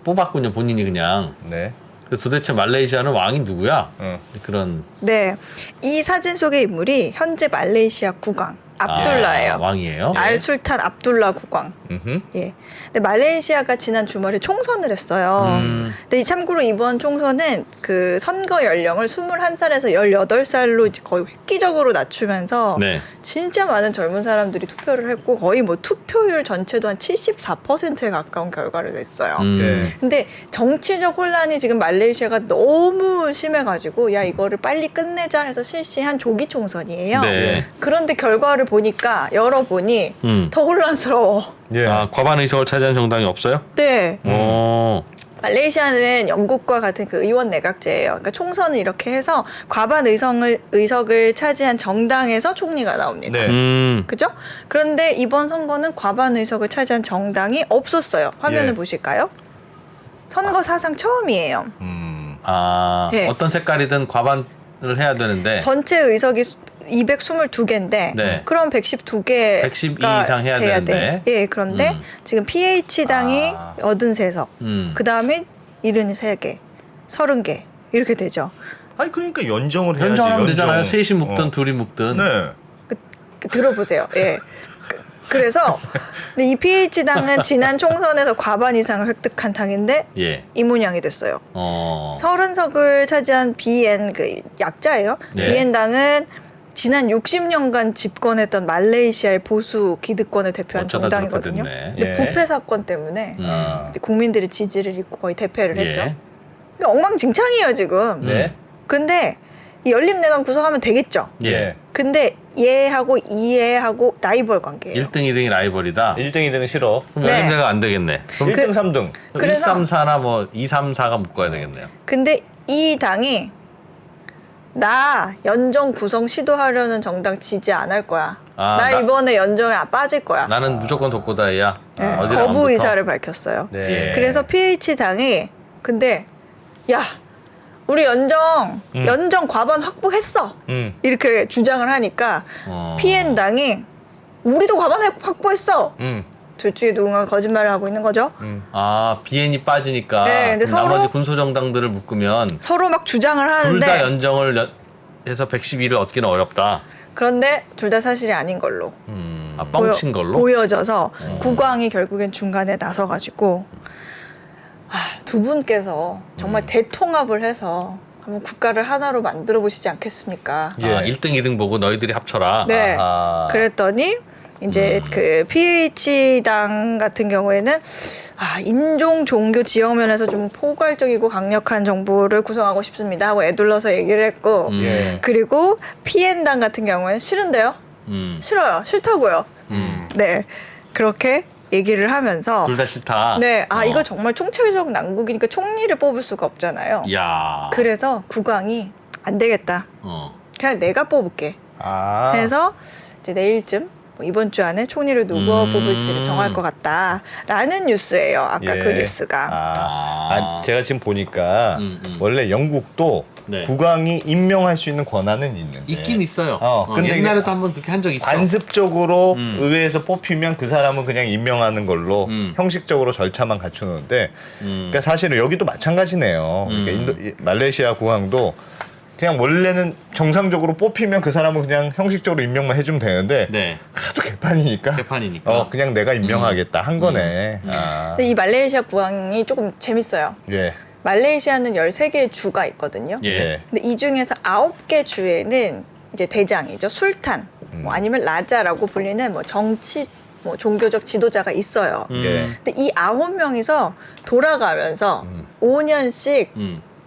뽑았군요. 본인이 그냥. 네. 그래서 도대체 말레이시아는 왕이 누구야? 어. 그런 네. 이 사진 속의 인물이 현재 말레이시아 국왕 압둘라예요. 아, 왕이에요. 알 술탄 압둘라 국왕. 음흠. 예. 근데 말레이시아가 지난 주말에 총선을 했어요. 근데 참고로 이번 총선은 그 선거 연령을 21살에서 18살로 이제 거의 획기적으로 낮추면서 네. 진짜 많은 젊은 사람들이 투표를 했고 거의 뭐 투표율 전체도 한 74%에 가까운 결과를 냈어요. 네. 근데 정치적 혼란이 지금 말레이시아가 너무 심해가지고 야 이거를 빨리 끝내자 해서 실시한 조기 총선이에요. 네. 그런데 결과를 보니까 열어보니 음. 더 혼란스러워. 예. 아, 과반 의석을 차지한 정당이 없어요? 네. 말레이시아는 영국과 같은 그 의원 내각제예요. 그러니까 총선을 이렇게 해서 과반 의석을 차지한 정당에서 총리가 나옵니다. 네. 그죠? 그런데 이번 선거는 과반 의석을 차지한 정당이 없었어요. 화면을 예. 보실까요? 선거 사상 처음이에요. 아, 예. 어떤 색깔이든 과반을 해야 되는데 전체 의석이 220개인데 네. 그럼 112개 112 이상 해야 되는데. 예, 그런데 음. 지금 PH당이 아. 83석, 음. 그다음에 73개, 30개 이렇게 되죠. 아니 그러니까 연정을 해야지. 연정하면 되잖아요. 셋이 묶든 어. 둘이 묶든. 네. 들어보세요. 예. 그래서 근데 이 PH당은 지난 총선에서 과반 이상을 획득한 당인데 예. 이 모양이 됐어요. 30석을 차지한 BN 그 약자예요. 네. BN당은 지난 60년간 집권했던 말레이시아의 보수 기득권을 대표한 어쩌다 정당이거든요. 저렇게 됐네. 근데 예. 부패 사건 때문에 아. 국민들의 지지를 잃고 거의 대패를 했죠. 예. 그러니까 엉망진창이에요 지금. 네. 근데 이 연립내각 구성하면 되겠죠. 예. 근데 얘하고 이해하고 라이벌 관계예요. 1등, 2등이 라이벌이다. 1등, 2등은 싫어. 그럼 네. 연임대가 안 되겠네. 그럼 1등, 3등. 그래서- 134나 뭐 234가 묶어야 되겠네요. 근데 이 당이 나 연정 구성 시도하려는 정당 지지 안 할 거야. 아, 나 이번에 연정에 빠질 거야. 나는 무조건 독고다이야. 네, 어디를 안 거부 붙어. 의사를 밝혔어요. 네. 그래서 PH당이 근데 야 우리 연정 과반 확보했어. 이렇게 주장을 하니까 PN당이 우리도 과반 확보했어. 둘 중에 누군가 거짓말을 하고 있는 거죠. 아, 비엔이 빠지니까 네, 근데 그럼 나머지 서로- 군소정당들을 묶으면 서로 막 주장을 둘 다 하는데 연정을 해서 112를 얻기는 어렵다. 그런데 둘 다 사실이 아닌 걸로 아, 뻥친 걸로? 보여져서 국왕이 결국엔 중간에 나서가지고 두 분께서 정말 대통합을 해서 한번 국가를 하나로 만들어 보시지 않겠습니까? 예. 아, 1등, 2등 보고 너희들이 합쳐라. 네. 아하. 그랬더니 이제 그 PH당 같은 경우에는 인종, 종교, 지역 면에서 좀 포괄적이고 강력한 정부를 구성하고 싶습니다 하고 애둘러서 얘기를 했고 예. 그리고 PN당 같은 경우에는 싫은데요? 싫어요. 싫다고요. 네. 그렇게 얘기를 하면서 둘 다 싫다. 네. 이거 정말 총체적 난국이니까 총리를 뽑을 수가 없잖아요. 야. 그래서 국왕이 안 되겠다. 그냥 내가 뽑을게. 아. 해서 이제 내일쯤 뭐 이번 주 안에 총리를 누구 뽑을지를 정할 것 같다라는 뉴스예요. 아까 예. 그 뉴스가. 제가 지금 보니까 원래 영국도 네. 국왕이 임명할 수 있는 권한은 있는데 있긴 있어요. 근데 옛날에도 이게 한번 그렇게 한 적 있어. 관습적으로 의회에서 뽑히면 그 사람은 그냥 임명하는 걸로 형식적으로 절차만 갖추는데 그러니까 사실은 여기도 마찬가지네요. 그러니까 말레이시아 국왕도 그냥 원래는 정상적으로 뽑히면 그 사람은 그냥 형식적으로 임명만 해주면 되는데 네. 하도 개판이니까 개판이니까. 그냥 내가 임명하겠다 한 거네. 근데 이 말레이시아 국왕이 조금 재밌어요. 예. 말레이시아는 13개의 주가 있거든요. 예. 근데 이 중에서 9개 주에는 이제 대장이죠. 술탄, 뭐 아니면 라자라고 불리는 뭐 정치, 뭐 종교적 지도자가 있어요. 예. 근데 이 9명이서 돌아가면서 5년씩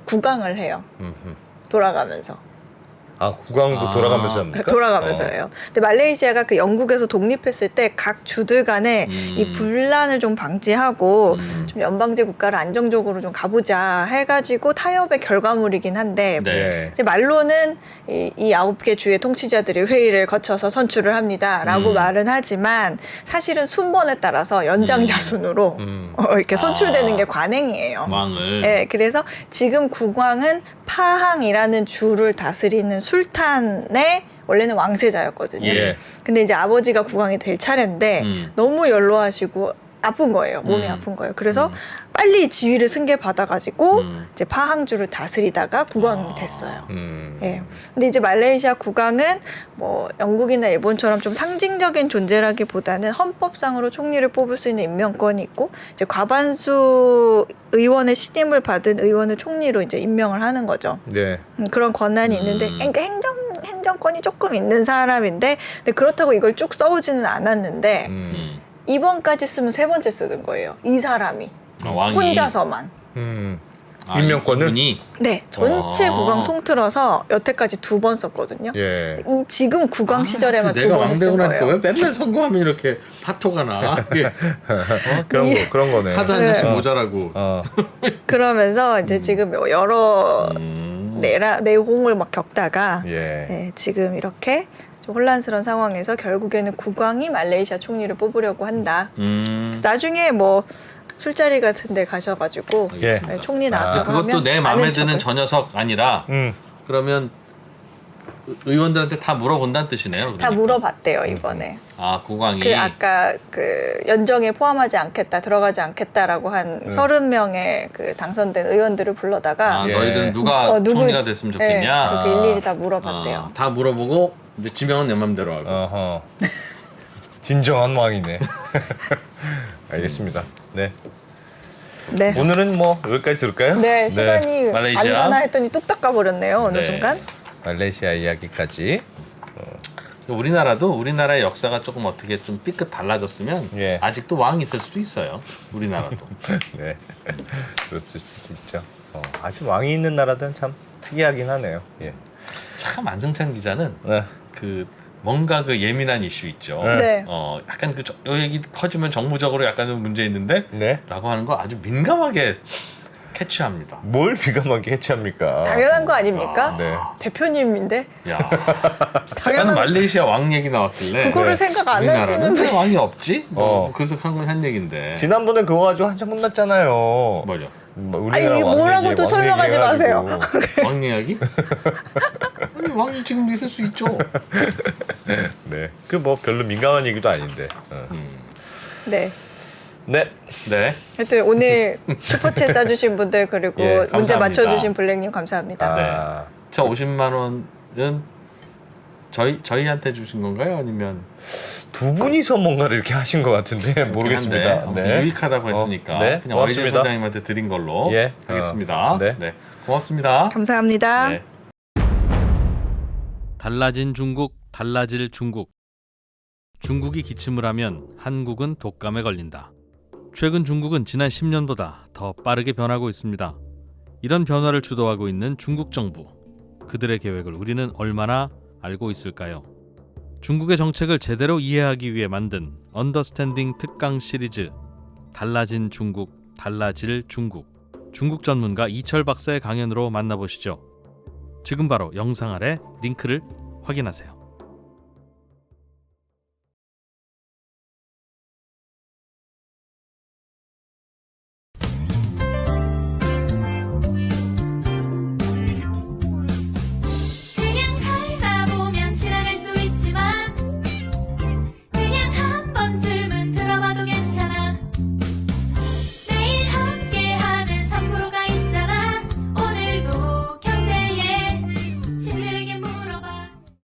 국왕을 해요. 돌아가면서. 아 국왕도 아. 돌아가면서 합니까? 돌아가면서 해요. 근데 말레이시아가 그 영국에서 독립했을 때 각 주들 간에 이 분란을 좀 방지하고 좀 연방제 국가를 안정적으로 좀 가보자 해가지고 타협의 결과물이긴 한데 네. 예. 이제 말로는 이 9개 주의 통치자들이 회의를 거쳐서 선출을 합니다라고 말은 하지만 사실은 순번에 따라서 연장자순으로 이렇게 선출되는 아. 게 관행이에요. 왕을. 네, 그래서 지금 국왕은 파항이라는 주를 다스리는 술탄의 원래는 왕세자였거든요. 예. 근데 이제 아버지가 국왕이 될 차례인데 너무 연로하시고 아픈 거예요. 몸이 아픈 거예요. 그래서 빨리 지위를 승계받아가지고 이제 파항주를 다스리다가 국왕이 됐어요. 예. 근데 이제 말레이시아 국왕은 뭐 영국이나 일본처럼 좀 상징적인 존재라기보다는 헌법상으로 총리를 뽑을 수 있는 임명권이 있고 이제 과반수 의원의 신임을 받은 의원을 총리로 이제 임명을 하는 거죠. 네. 그런 권한이 있는데 그러니까 행정권이 조금 있는 사람인데 근데 그렇다고 이걸 쭉 써오지는 않았는데 이번까지 쓰면 3번째 쓰는 거예요. 이 사람이 왕이. 혼자서만. 아, 임명권을? 이분이? 네, 전체 아. 국왕 통틀어서 여태까지 2번 썼거든요. 예. 이 지금 국왕 시절에만 내가 2번 쓴 왕되고 나니까 거예요. 왜 맨날 선거하면 이렇게 파토가 나? 이게 그런 거네. 카드 한 장씩 모자라고. 그러면서 이제 지금 여러 음. 내용을 막 겪다가 예. 네, 지금 이렇게 좀 혼란스러운 상황에서 결국에는 국왕이 말레이시아 총리를 뽑으려고 한다. 그래서 나중에 뭐 술자리 같은 데 가셔가지고 예. 네, 총리 나왔다고 그것도 하면 내 마음에 아는 드는 척을. 저 녀석 아니라 그러면 의원들한테 다 물어본다는 뜻이네요. 다 그러니까. 물어봤대요 이번에. 아 국왕이. 그 아까 그 연정에 포함하지 않겠다, 들어가지 않겠다라고 한 30명의 그 당선된 의원들을 불러다가 아, 예. 너희들은 누가 누구- 총리가 됐으면 좋겠냐? 네, 그렇게 일일이 다 물어봤대요. 아, 다 물어보고 이제 지명은 내 맘대로 하고. 어허. 진정한 왕이네. 알겠습니다. 네. 네. 오늘은 뭐 여기까지 들을까요? 네, 시간이 말레이시아. 안 가나 했더니 뚝딱 가버렸네요 어느 네. 순간. 말레이시아 이야기까지. 우리나라도 우리나라의 역사가 조금 어떻게 좀 삐끗 달라졌으면 예. 아직도 왕이 있을 수도 있어요. 우리나라도. 네. 그랬을 수도 있죠. 아직 왕이 있는 나라들은 참 특이하긴 하네요. 예. 참 안승찬 기자는 네. 그 뭔가 그 예민한 이슈 있죠. 네. 약간 그 요 얘기 커지면 정무적으로 약간은 문제 있는데 네. 라고 하는 거 아주 민감하게 캐치합니다. 뭘 비감하게 해치합니까? 당연한 거 아닙니까? 네. 대표님인데 야, 나는 당연한 말레이시아 왕 얘기 나왔길래 그거를 네. 생각 안 하시는 우리나라는 분. 왜 왕이 없지? 뭐 어. 그래서 한 얘긴데. 지난번에 그거 가지고 한참 혼났잖아요. 뭐죠? 우리나라 아니, 왕 뭐라고도 얘기, 왕 설명하지 얘기 마세요. 해가지고. 왕 이야기? 아니 왕이 지금 있을 수 있죠. 네. 그 뭐 별로 민감한 얘기도 아닌데. 네. 네. 네. 하여튼 오늘 슈퍼챗 싸주신 분들 그리고 예, 문제 감사합니다. 맞춰주신 블랙님 감사합니다. 아, 저 50만 원은 저희한테 주신 건가요? 아니면 두 분이서 뭔가를 이렇게 하신 것 같은데 모르겠습니다. 한데, 아무튼 유익하다고 했으니까 네, 그냥 어이진 고맙습니다. 선장님한테 드린 걸로 예. 하겠습니다. 네. 고맙습니다. 감사합니다. 네. 달라진 중국, 달라질 중국. 중국이 기침을 하면 한국은 독감에 걸린다. 최근 중국은 지난 10년보다 더 빠르게 변하고 있습니다. 이런 변화를 주도하고 있는 중국 정부. 그들의 계획을 우리는 얼마나 알고 있을까요? 중국의 정책을 제대로 이해하기 위해 만든 언더스탠딩 특강 시리즈 달라진 중국, 달라질 중국. 중국 전문가 이철 박사의 강연으로 만나보시죠. 지금 바로 영상 아래 링크를 확인하세요.